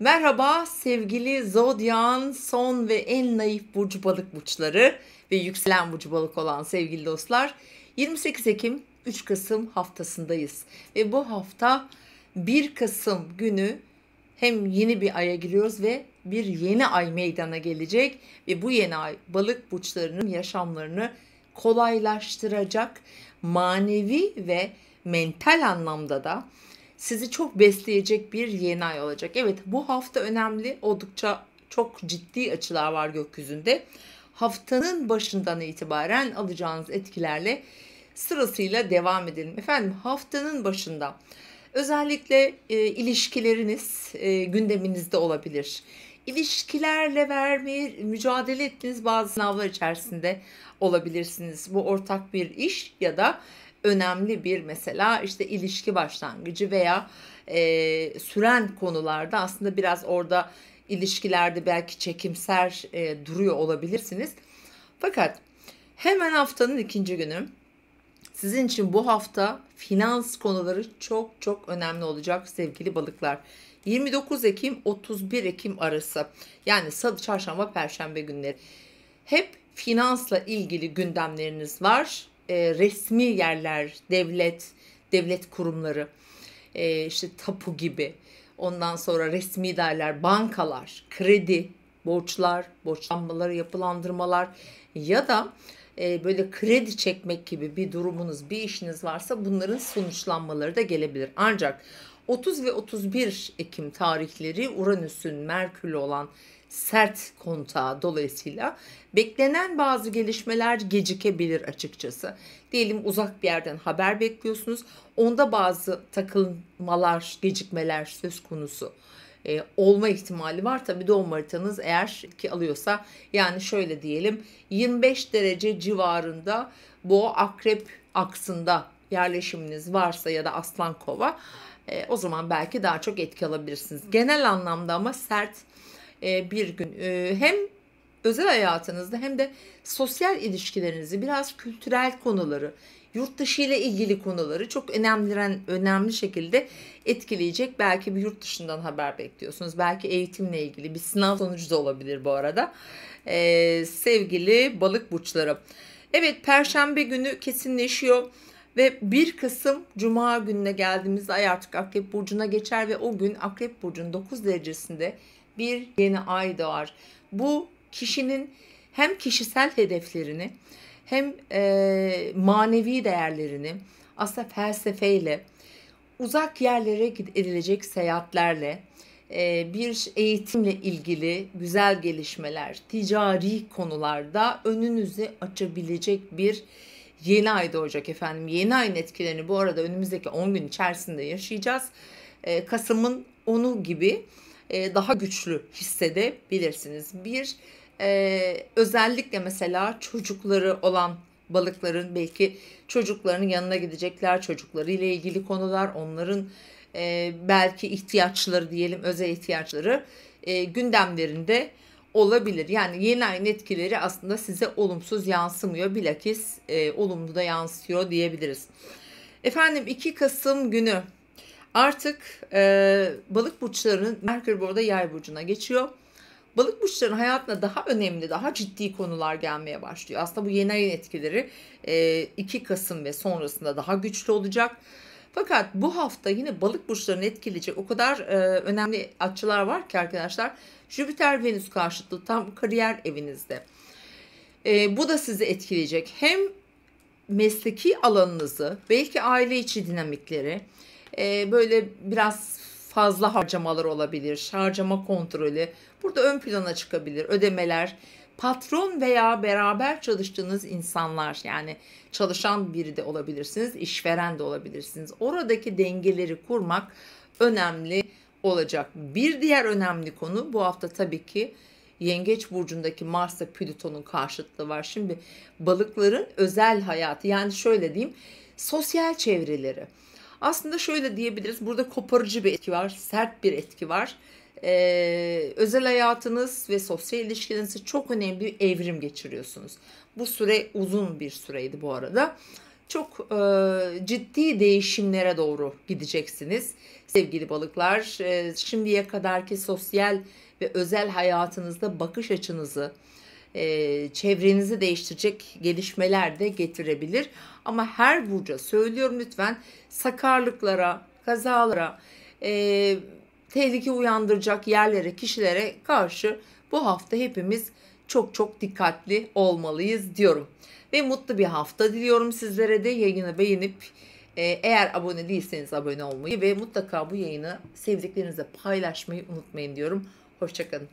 Merhaba sevgili Zodyak'ın son ve en naif burcu balık burçları ve yükselen burcu balık olan sevgili dostlar. 28 Ekim 3 Kasım haftasındayız ve bu hafta 1 Kasım günü hem yeni bir aya giriyoruz ve bir yeni ay meydana gelecek ve bu yeni ay balık burçlarının yaşamlarını kolaylaştıracak, manevi ve mental anlamda da sizi çok besleyecek bir yeni ay olacak. Evet, bu hafta önemli. Oldukça çok ciddi açılar var gökyüzünde. Haftanın başından itibaren alacağınız etkilerle sırasıyla devam edelim. Efendim, haftanın başında özellikle ilişkileriniz gündeminizde olabilir. İlişkilerle mücadele ettiğiniz bazı sınavlar içerisinde olabilirsiniz. Bu ortak bir iş ya da önemli bir mesela işte ilişki başlangıcı veya süren konularda aslında biraz orada ilişkilerde belki çekimser duruyor olabilirsiniz. Fakat hemen haftanın ikinci günü sizin için bu hafta finans konuları çok çok önemli olacak sevgili balıklar. 29 Ekim 31 Ekim arası, yani Salı, Çarşamba, Perşembe günleri hep finansla ilgili gündemleriniz var. Resmi yerler, devlet kurumları, işte tapu gibi. Ondan sonra resmi değerler, bankalar, kredi, borçlar, borçlanmaları, yapılandırmalar ya da böyle kredi çekmek gibi bir durumunuz, bir işiniz varsa bunların sonuçlanmaları da gelebilir. Ancak 30 ve 31 Ekim tarihleri Uranüs'ün Merkür'le olan sert kontağı dolayısıyla beklenen bazı gelişmeler gecikebilir açıkçası. Diyelim uzak bir yerden haber bekliyorsunuz. Onda bazı takılmalar, gecikmeler söz konusu olma ihtimali var. Tabii doğum haritanız eğer ki alıyorsa, yani şöyle diyelim 25 derece civarında Boğa Akrep aksında yerleşiminiz varsa ya da Aslan Kova, o zaman belki daha çok etki alabilirsiniz. Genel anlamda ama sert bir gün. Hem özel hayatınızda hem de sosyal ilişkilerinizi, biraz kültürel konuları, yurt dışı ile ilgili konuları çok önemli şekilde etkileyecek. Belki bir yurt dışından haber bekliyorsunuz. Belki eğitimle ilgili bir sınav sonucu da olabilir bu arada. Sevgili balık burçları. Evet, Perşembe günü kesinleşiyor. Ve 1 Kasım Cuma gününe geldiğimizde ay artık Akrep Burcu'na geçer ve o gün Akrep Burcu'nun 9 derecesinde bir yeni ay doğar. Bu kişinin hem kişisel hedeflerini hem manevi değerlerini aslında felsefeyle, uzak yerlere edilecek seyahatlerle, bir eğitimle ilgili güzel gelişmeler, ticari konularda önünüzü açabilecek bir yeni ay doğacak efendim. Yeni ayın etkilerini bu arada önümüzdeki 10 gün içerisinde yaşayacağız. Kasım'ın 10'u gibi daha güçlü hissedebilirsiniz. Özellikle mesela çocukları olan balıkların belki çocuklarının yanına gidecekler, çocukları ile ilgili konular, onların belki ihtiyaçları, diyelim özel ihtiyaçları gündemlerinde olabilir. Yani yeni ayın etkileri aslında size olumsuz yansımıyor, bilakis olumlu da yansıyor diyebiliriz. Efendim 2 Kasım günü artık balık burçlarının Merkür bu arada Yay burcuna geçiyor. Balık burçlarının hayatına daha önemli, daha ciddi konular gelmeye başlıyor. Aslında bu yeni ayın etkileri 2 Kasım ve sonrasında daha güçlü olacak. Fakat bu hafta yine balık burçlarını etkileyecek o kadar önemli açılar var ki arkadaşlar. Jüpiter Venüs karşıtlığı tam kariyer evinizde. Bu da sizi etkileyecek. Hem mesleki alanınızı, belki aile içi dinamikleri, böyle biraz fazla harcamalar olabilir, harcama kontrolü burada ön plana çıkabilir, ödemeler, patron veya beraber çalıştığınız insanlar, yani çalışan biri de olabilirsiniz, işveren de olabilirsiniz. Oradaki dengeleri kurmak önemli olacak. Bir diğer önemli konu bu hafta tabii ki Yengeç burcundaki Mars'la Plüton'un karşıtlığı var. Şimdi balıkların özel hayatı, yani şöyle diyeyim, sosyal çevreleri. Aslında şöyle diyebiliriz, burada koparıcı bir etki var, sert bir etki var. Özel hayatınız ve sosyal ilişkilerinizi çok önemli bir evrim geçiriyorsunuz. Bu süre uzun bir süreydi bu arada. çok ciddi değişimlere doğru gideceksiniz. Sevgili balıklar, şimdiye kadarki sosyal ve özel hayatınızda bakış açınızı, çevrenizi değiştirecek gelişmeler de getirebilir. Ama her burca söylüyorum, lütfen sakarlıklara, kazalara, e, tehlike uyandıracak yerlere, kişilere karşı bu hafta hepimiz çok çok dikkatli olmalıyız diyorum. Ve mutlu bir hafta diliyorum sizlere de. Yayını beğenip eğer abone değilseniz abone olmayı ve mutlaka bu yayını sevdiklerinizle paylaşmayı unutmayın diyorum. Hoşça kalın.